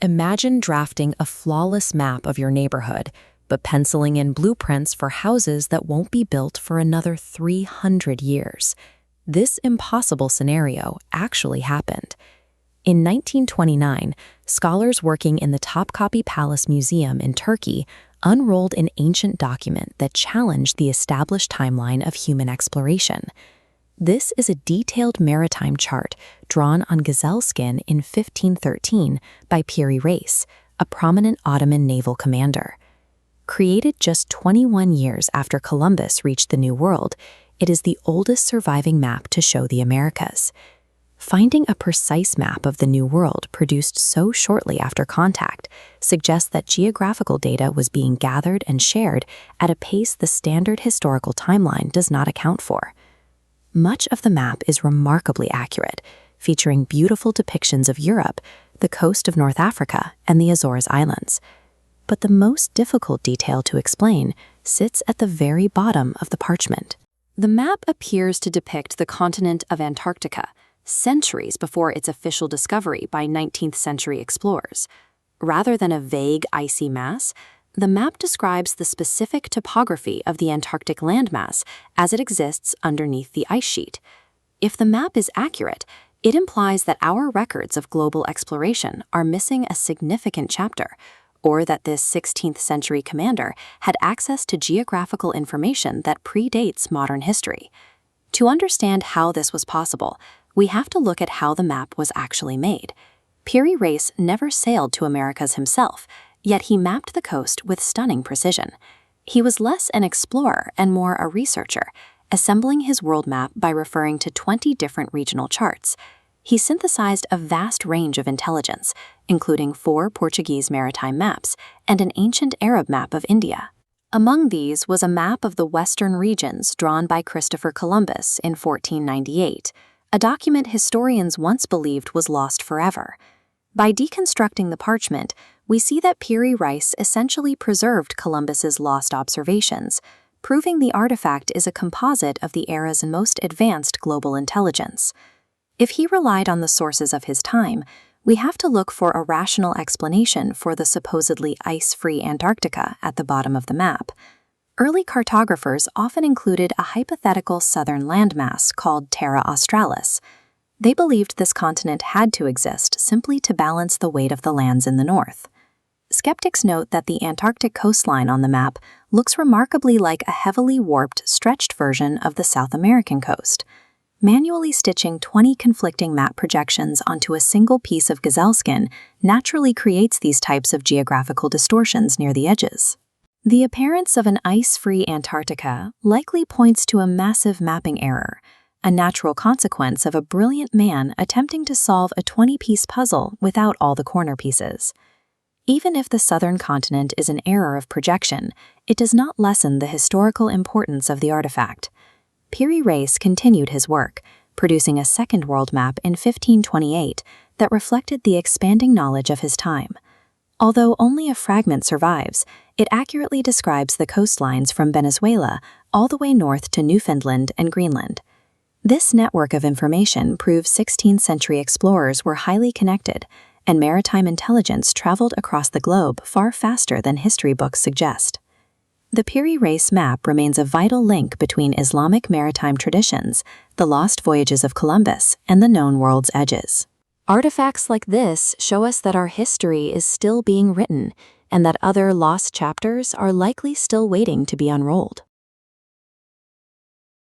Imagine drafting a flawless map of your neighborhood, but penciling in blueprints for houses that won't be built for another 300 years. This impossible scenario actually happened. In 1929, scholars working in the Topkapi Palace Museum in Turkey unrolled an ancient document that challenged the established timeline of human exploration. This is a detailed maritime chart drawn on gazelle skin in 1513 by Piri Reis, a prominent Ottoman naval commander. Created just 21 years after Columbus reached the New World, it is the oldest surviving map to show the Americas. Finding a precise map of the New World produced so shortly after contact suggests that geographical data was being gathered and shared at a pace the standard historical timeline does not account for. Much of the map is remarkably accurate, featuring beautiful depictions of Europe, the coast of North Africa, and the Azores Islands. But the most difficult detail to explain sits at the very bottom of the parchment. The map appears to depict the continent of Antarctica, centuries before its official discovery by 19th century explorers. Rather than a vague icy mass, the map describes the specific topography of the Antarctic landmass as it exists underneath the ice sheet. If the map is accurate, it implies that our records of global exploration are missing a significant chapter, or that this 16th century commander had access to geographical information that predates modern history. To understand how this was possible, we have to look at how the map was actually made. Piri Reis never sailed to Americas himself, yet he mapped the coast with stunning precision. He was less an explorer and more a researcher, assembling his world map by referring to 20 different regional charts. He synthesized a vast range of intelligence, including 4 Portuguese maritime maps and an ancient Arab map of India. Among these was a map of the western regions drawn by Christopher Columbus in 1498, a document historians once believed was lost forever. By deconstructing the parchment, we see that Piri Reis essentially preserved Columbus's lost observations, proving the artifact is a composite of the era's most advanced global intelligence. If he relied on the sources of his time, we have to look for a rational explanation for the supposedly ice-free Antarctica at the bottom of the map. Early cartographers often included a hypothetical southern landmass called Terra Australis. They believed this continent had to exist simply to balance the weight of the lands in the north. Skeptics note that the Antarctic coastline on the map looks remarkably like a heavily warped, stretched version of the South American coast. Manually stitching 20 conflicting map projections onto a single piece of gazelle skin naturally creates these types of geographical distortions near the edges. The appearance of an ice-free Antarctica likely points to a massive mapping error, a natural consequence of a brilliant man attempting to solve a 20-piece puzzle without all the corner pieces. Even if the southern continent is an error of projection, it does not lessen the historical importance of the artifact. Piri Reis continued his work, producing a second world map in 1528 that reflected the expanding knowledge of his time. Although only a fragment survives, it accurately describes the coastlines from Venezuela all the way north to Newfoundland and Greenland. This network of information proves 16th century explorers were highly connected, and maritime intelligence traveled across the globe far faster than history books suggest. The Piri Reis map remains a vital link between Islamic maritime traditions, the lost voyages of Columbus, and the known world's edges. Artifacts like this show us that our history is still being written, and that other lost chapters are likely still waiting to be unrolled.